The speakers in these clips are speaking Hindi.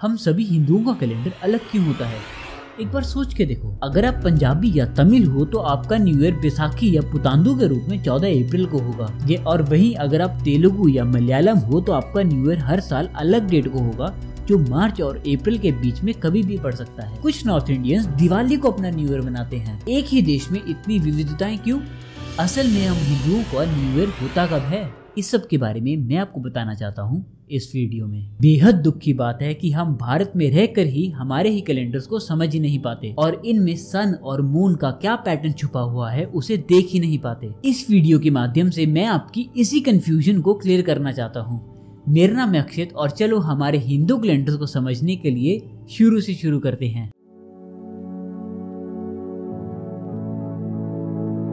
हम सभी हिंदुओं का कैलेंडर अलग क्यों होता है? एक बार सोच के देखो, अगर आप पंजाबी या तमिल हो तो आपका न्यू ईयर बैसाखी या पुतांदू के रूप में 14 अप्रैल को होगा। ये और वहीं अगर आप तेलुगु या मलयालम हो तो आपका न्यू ईयर हर साल अलग डेट को होगा, जो मार्च और अप्रैल के बीच में कभी भी पड़ सकता है। कुछ नॉर्थ इंडियंस दिवाली को अपना न्यू ईयर मनाते हैं। एक ही देश में इतनी विविधताएं क्यों? असल में हम हिंदुओं का न्यू ईयर होता कब है, इस सब के बारे में मैं आपको बताना चाहता हूँ इस वीडियो में। बेहद दुख की बात है कि हम भारत में रहकर ही हमारे ही कैलेंडर्स को समझ ही नहीं पाते और इनमें सन और मून का क्या पैटर्न छुपा हुआ है उसे देख ही नहीं पाते। इस वीडियो के माध्यम से मैं आपकी इसी कंफ्यूजन को क्लियर करना चाहता हूँ। मेरा नाम है अक्षित और चलो हमारे हिंदू कैलेंडर्स को समझने के लिए शुरू से शुरू करते हैं।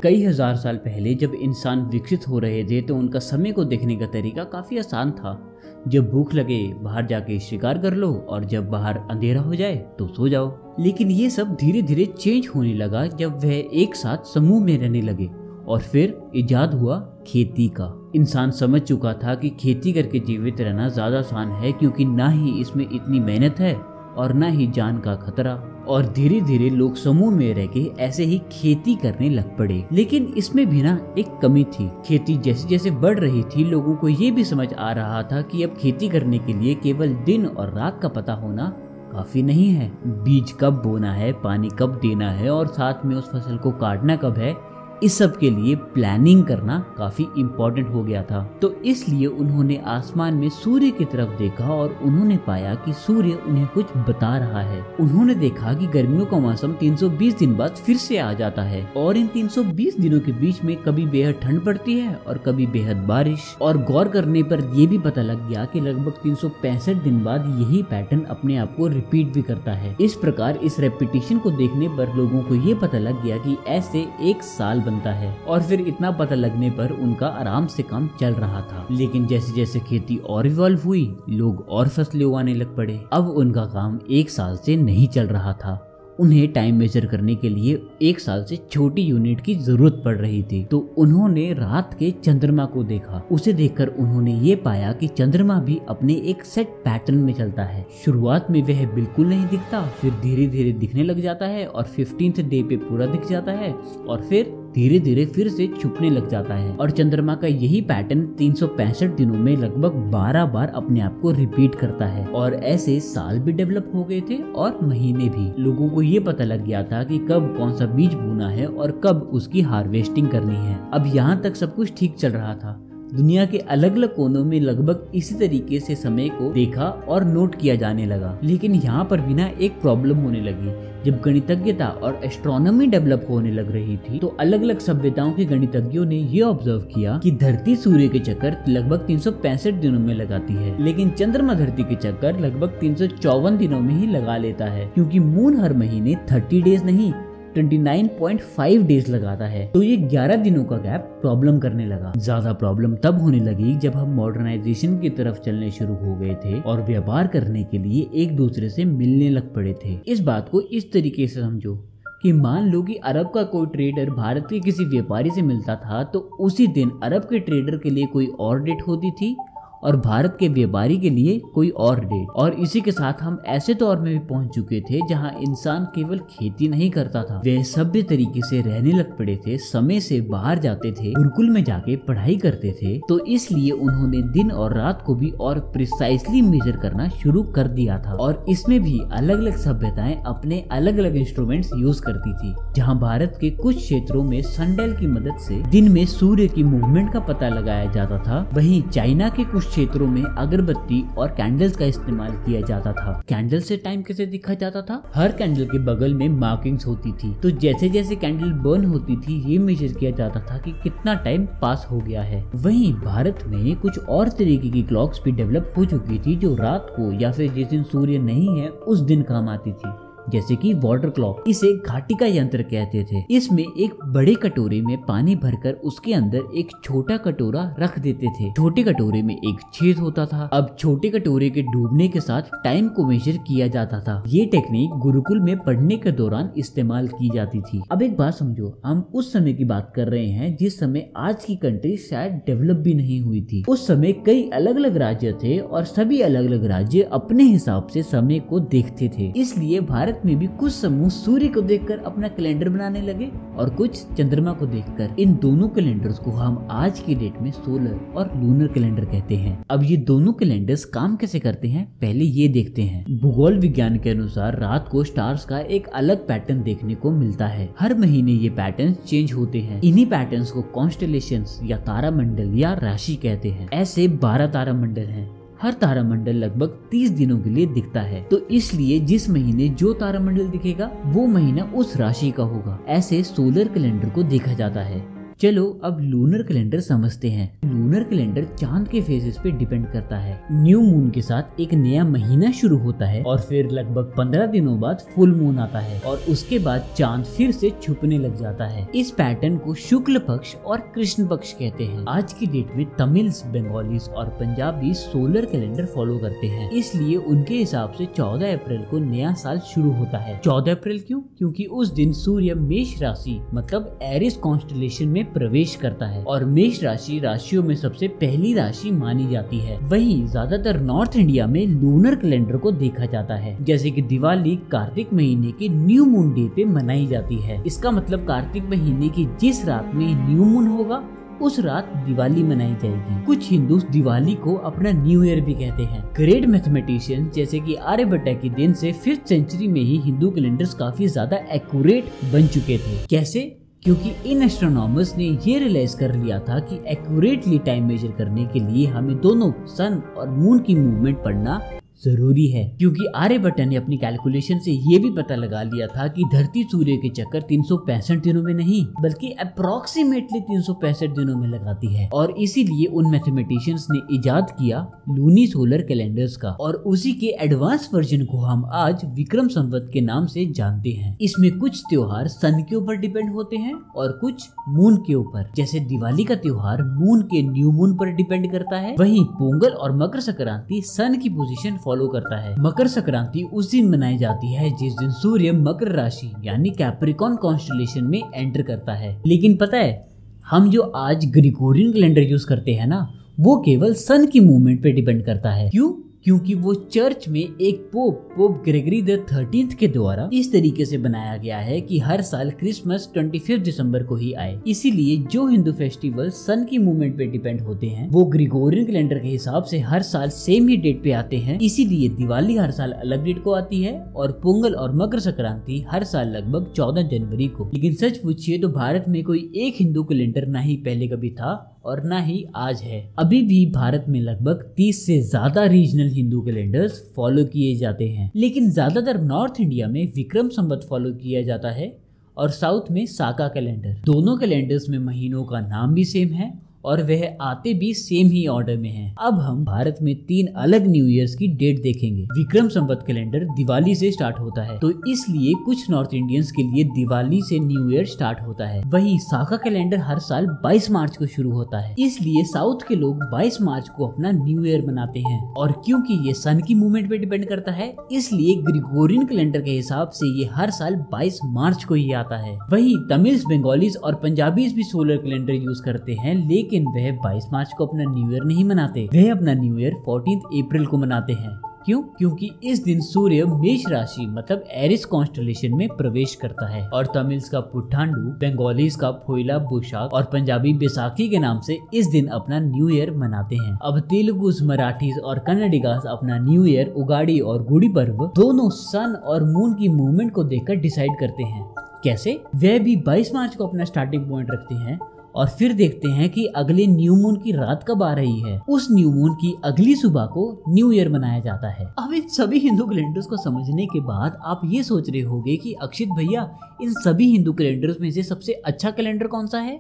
कई हजार साल पहले जब इंसान विकसित हो रहे थे तो उनका समय को देखने का तरीका काफी आसान था। जब भूख लगे बाहर जाके शिकार कर लो और जब बाहर अंधेरा हो जाए तो सो जाओ। लेकिन ये सब धीरे धीरे चेंज होने लगा जब वह एक साथ समूह में रहने लगे और फिर इजाद हुआ खेती का। इंसान समझ चुका था कि खेती करके जीवित रहना ज्यादा आसान है, क्योंकि ना ही इसमें इतनी मेहनत है और ना ही जान का खतरा। और धीरे धीरे लोग समूह में रह के ऐसे ही खेती करने लग पड़े। लेकिन इसमें भी ना एक कमी थी। खेती जैसे जैसे बढ़ रही थी, लोगों को ये भी समझ आ रहा था कि अब खेती करने के लिए केवल दिन और रात का पता होना काफी नहीं है। बीज कब बोना है, पानी कब देना है और साथ में उस फसल को काटना कब है, इस सब के लिए प्लानिंग करना काफी इम्पोर्टेंट हो गया था। तो इसलिए उन्होंने आसमान में सूर्य की तरफ देखा और उन्होंने पाया कि सूर्य उन्हें कुछ बता रहा है। उन्होंने देखा कि गर्मियों का मौसम 320 दिन बाद फिर से आ जाता है और इन 320 दिनों के बीच में कभी बेहद ठंड पड़ती है और कभी बेहद बारिश। और गौर करने पर यह भी पता लग गया कि लगभग 365 दिन बाद यही पैटर्न अपने आप को रिपीट भी करता है। इस प्रकार इस रेपिटेशन को देखने पर लोगों को ये पता लग गया कि ऐसे एक साल बनता है। और फिर इतना पता लगने पर उनका आराम से काम चल रहा था। लेकिन जैसे जैसे खेती और इवॉल्व हुई, लोग और फसलें उगाने लग पड़े। अब उनका काम एक साल से नहीं चल रहा था। उन्हें टाइम मेजर करने के लिए एक साल से छोटी यूनिट की जरूरत पड़ रही थी। तो उन्होंने रात के चंद्रमा को देखा। उसे देखकर उन्होंने ये पाया कि चंद्रमा भी अपने एक सेट पैटर्न में चलता है। शुरुआत में वह बिल्कुल नहीं दिखता, फिर धीरे धीरे दिखने लग जाता है और 15th डे पे पूरा दिख जाता है और फिर धीरे धीरे फिर से छुपने लग जाता है। और चंद्रमा का यही पैटर्न 365 दिनों में लगभग 12 बार अपने आप को रिपीट करता है। और ऐसे साल भी डेवलप हो गए थे और महीने भी। लोगों को ये पता लग गया था कि कब कौन सा बीज बोना है और कब उसकी हार्वेस्टिंग करनी है। अब यहाँ तक सब कुछ ठीक चल रहा था। दुनिया के अलग अलग कोनों में लगभग इसी तरीके से समय को देखा और नोट किया जाने लगा। लेकिन यहाँ पर भी ना एक प्रॉब्लम होने लगी। जब गणितज्ञता और एस्ट्रोनॉमी डेवलप होने लग रही थी तो अलग अलग सभ्यताओं के गणितज्ञों ने ये ऑब्जर्व किया कि धरती सूर्य के चक्कर लगभग 365 दिनों में लगाती है, लेकिन चंद्रमा धरती के चक्कर लगभग 354 दिनों में ही लगा लेता है। क्योंकि मून हर महीने 30 डेज नहीं 29.5 डेज लगाता है। तो ये 11 दिनों का गैप प्रॉब्लम करने लगा। ज्यादा प्रॉब्लम तब होने लगी जब हम मॉडर्नाइजेशन की तरफ चलने शुरू हो गए थे और व्यापार करने के लिए एक दूसरे से मिलने लग पड़े थे। इस बात को इस तरीके से समझो कि मान लो कि अरब का कोई ट्रेडर भारत के किसी व्यापारी से मिलता था तो उसी दिन अरब के ट्रेडर के लिए कोई और डेट होती थी और भारत के व्यापारी के लिए कोई और डेट। और इसी के साथ हम ऐसे दौर में भी पहुंच चुके थे जहां इंसान केवल खेती नहीं करता था, वे सभ्य तरीके से रहने लग पड़े थे, समय से बाहर जाते थे, गुरुकुल में जाके पढ़ाई करते थे। तो इसलिए उन्होंने दिन और रात को भी और प्रिसाइसली मेजर करना शुरू कर दिया था। और इसमें भी अलग अलग सभ्यताएं अपने अलग अलग इंस्ट्रूमेंट्स यूज करती थी। जहाँ भारत के कुछ क्षेत्रों में सनडायल की मदद से दिन में सूर्य की मूवमेंट का पता लगाया जाता था, वहीं चाइना के कुछ क्षेत्रों में अगरबत्ती और कैंडल्स का इस्तेमाल किया जाता था। कैंडल से टाइम कैसे देखा जाता था? हर कैंडल के बगल में मार्किंग्स होती थी। तो जैसे जैसे कैंडल बर्न होती थी ये मेजर किया जाता था कि कितना टाइम पास हो गया है। वहीं भारत में कुछ और तरीके की क्लॉक्स भी डेवलप हो चुकी थी जो रात को या फिर जिस दिन सूर्य नहीं है उस दिन काम आती थी। जैसे कि वाटर क्लॉक। इसे घाटी का यंत्र कहते थे। इसमें एक बड़े कटोरे में पानी भरकर उसके अंदर एक छोटा कटोरा रख देते थे। छोटे कटोरे में एक छेद होता था। अब छोटे कटोरे के डूबने के साथ टाइम को मेजर किया जाता था। ये टेक्निक गुरुकुल में पढ़ने के दौरान इस्तेमाल की जाती थी। अब एक बात समझो, हम उस समय की बात कर रहे हैं जिस समय आज की कंट्री शायद डेवलप भी नहीं हुई थी। उस समय कई अलग अलग राज्य थे और सभी अलग अलग राज्य अपने हिसाब से समय को देखते थे। इसलिए भारत में भी कुछ समूह सूर्य को देखकर अपना कैलेंडर बनाने लगे और कुछ चंद्रमा को देखकर। इन दोनों कैलेंडर्स को हम आज की डेट में सोलर और लूनर कैलेंडर कहते हैं। अब ये दोनों कैलेंडर्स काम कैसे करते हैं, पहले ये देखते हैं। भूगोल विज्ञान के अनुसार रात को स्टार्स का एक अलग पैटर्न देखने को मिलता है। हर महीने ये पैटर्न चेंज होते हैं। इन्हीं पैटर्न्स को कॉन्स्टेलेशंस या तारामंडल या राशि कहते हैं। ऐसे 12 तारामंडल हैं। हर तारामंडल लगभग 30 दिनों के लिए दिखता है, तो इसलिए जिस महीने जो तारामंडल दिखेगा वो महीना उस राशि का होगा। ऐसे सोलर कैलेंडर को देखा जाता है। चलो अब लूनर कैलेंडर समझते हैं। लूनर कैलेंडर चांद के फेजेस पे डिपेंड करता है। न्यू मून के साथ एक नया महीना शुरू होता है और फिर लगभग 15 दिनों बाद फुल मून आता है और उसके बाद चांद फिर से छुपने लग जाता है। इस पैटर्न को शुक्ल पक्ष और कृष्ण पक्ष कहते हैं। आज की डेट में तमिल्स, बंगालीज और पंजाबी सोलर कैलेंडर फॉलो करते हैं, इसलिए उनके हिसाब से 14 अप्रैल को नया साल शुरू होता है। 14 अप्रैल क्यों? क्योंकि उस दिन सूर्य मेष राशि मतलब एरिस कॉन्स्टेलेशन में प्रवेश करता है और मेष राशि राशियों में सबसे पहली राशि मानी जाती है। वहीं ज्यादातर नॉर्थ इंडिया में लूनर कैलेंडर को देखा जाता है। जैसे कि दिवाली कार्तिक महीने के न्यू मून डे पे मनाई जाती है। इसका मतलब कार्तिक महीने की जिस रात में न्यू मून होगा उस रात दिवाली मनाई जाएगी। कुछ हिंदू दिवाली को अपना न्यू ईयर भी कहते हैं। ग्रेट मैथमेटिशियन जैसे कि आर्यभट्ट के दिन से 5th सेंचुरी में ही हिंदू कैलेंडर्स काफी ज्यादा एक्यूरेट बन चुके थे। कैसे? क्योंकि इन एस्ट्रोनॉमर्स ने ये रियलाइज कर लिया था कि एक्यूरेटली टाइम मेजर करने के लिए हमें दोनों सन और मून की मूवमेंट पढ़ना जरूरी है। क्योंकि आर्यभट्ट ने अपनी कैलकुलेशन से ये भी पता लगा लिया था कि धरती सूर्य के चक्कर 365 दिनों में नहीं बल्कि अप्रोक्सीमेटली 365 दिनों में लगाती है और इसीलिए उन मैथमेटिशियंस ने इजाद किया लूनी सोलर कैलेंडर्स का और उसी के एडवांस वर्जन को हम आज विक्रम संवत के नाम से जानते हैं। इसमें कुछ त्योहार सन के ऊपर डिपेंड होते हैं और कुछ मून के ऊपर। जैसे दिवाली का त्योहार मून के न्यू मून पर डिपेंड करता है, वहीं पोंगल और मकर संक्रांति सन की पोजीशन फॉलो करता है। मकर संक्रांति उस दिन मनाई जाती है जिस दिन सूर्य मकर राशि यानी कैप्रिकॉर्न कॉन्स्टेलेशन में एंटर करता है। लेकिन पता है, हम जो आज ग्रिगोरियन कैलेंडर यूज करते हैं ना, वो केवल सन की मूवमेंट पे डिपेंड करता है। क्यों? क्योंकि वो चर्च में एक पोप ग्रेगरी द 13th के द्वारा इस तरीके से बनाया गया है कि हर साल क्रिसमस 25 दिसंबर को ही आए। इसीलिए जो हिंदू फेस्टिवल सन की मूवमेंट पे डिपेंड होते हैं वो ग्रिगोरियन कैलेंडर के हिसाब से हर साल सेम ही डेट पे आते हैं। इसीलिए दिवाली हर साल अलग डेट को आती है और पोंगल और मकर संक्रांति हर साल लगभग 14 जनवरी को। लेकिन सच पूछिए तो भारत में कोई एक हिंदू कैलेंडर ना ही पहले कभी था और ना ही आज है। अभी भी भारत में लगभग 30 से ज्यादा रीजनल हिंदू कैलेंडर्स फॉलो किए जाते हैं, लेकिन ज्यादातर नॉर्थ इंडिया में विक्रम संवत फॉलो किया जाता है और साउथ में साका कैलेंडर। दोनों कैलेंडर्स में महीनों का नाम भी सेम है और वह आते भी सेम ही ऑर्डर में हैं। अब हम भारत में 3 अलग न्यू ईयर्स की डेट देखेंगे। विक्रम संवत कैलेंडर दिवाली से स्टार्ट होता है, तो इसलिए कुछ नॉर्थ इंडियंस के लिए दिवाली से न्यू ईयर स्टार्ट होता है। वहीं साका कैलेंडर हर साल 22 मार्च को शुरू होता है, इसलिए साउथ के लोग 22 मार्च को अपना न्यू ईयर मनाते हैं। और क्योंकि ये सन की मूवमेंट पे डिपेंड करता है, इसलिए ग्रिगोरियन कैलेंडर के हिसाब से ये हर साल 22 मार्च को ही आता है। वहीं तमिल्स, बंगालीज और पंजाबीज भी सोलर कैलेंडर यूज करते हैं, लेकिन वह 22 मार्च को अपना न्यू ईयर नहीं मनाते। वह अपना न्यू ईयर 14 अप्रैल को मनाते हैं। क्यों? क्योंकि इस दिन सूर्य मेष राशि मतलब एरिस कॉन्स्टेलेशन में प्रवेश करता है और तमिल्स का पुट्ठांडु, बंगालीज का पोइला बोईशाख और पंजाबी बैसाखी के नाम से इस दिन अपना न्यू ईयर मनाते हैं। अब तेलुगुस, मराठीज और कन्नडिगास अपना न्यू ईयर उगाड़ी और गुड़ी पर्व दोनों सन और मून की मूवमेंट को देखकर डिसाइड करते हैं। कैसे? वे भी 22 मार्च को अपना स्टार्टिंग पॉइंट रखते हैं और फिर देखते हैं कि अगले न्यू मून की रात कब आ रही है। उस न्यू मून की अगली सुबह को न्यू ईयर मनाया जाता है। अब इन सभी हिंदू कैलेंडर्स को समझने के बाद आप ये सोच रहे होंगे कि अक्षित भैया, इन सभी हिंदू कैलेंडर्स में से सबसे अच्छा कैलेंडर कौन सा है?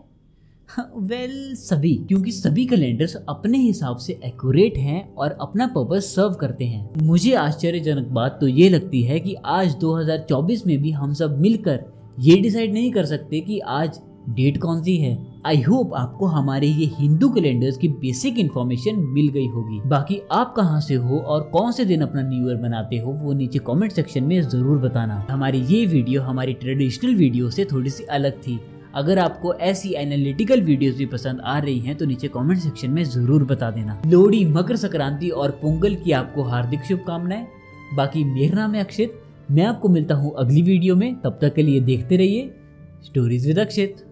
वेल सभी, क्योंकि सभी कैलेंडर्स अपने हिसाब से एक्यूरेट हैं और अपना पर्पस सर्व करते हैं। मुझे आश्चर्यजनक बात तो ये लगती है कि आज 2024 में भी हम सब मिलकर ये डिसाइड नहीं कर सकते कि आज डेट कौन सी है। आई होप आपको हमारे ये हिंदू कैलेंडर्स की बेसिक इन्फॉर्मेशन मिल गई होगी। बाकी आप कहाँ से हो और कौन से दिन अपना न्यू ईयर मनाते हो वो नीचे कमेंट सेक्शन में जरूर बताना। हमारी ये वीडियो हमारी ट्रेडिशनल वीडियो से थोड़ी सी अलग थी। अगर आपको ऐसी एनालिटिकल वीडियोस भी पसंद आ रही हैं तो नीचे कमेंट सेक्शन में जरूर बता देना। लोहड़ी, मकर संक्रांति और पोंगल की आपको हार्दिक शुभकामनाएं। बाकी मेरा नाम है अक्षित, मैं आपको मिलता हूँ अगली वीडियो में। तब तक के लिए देखते रहिए स्टोरीज विद अक्षित।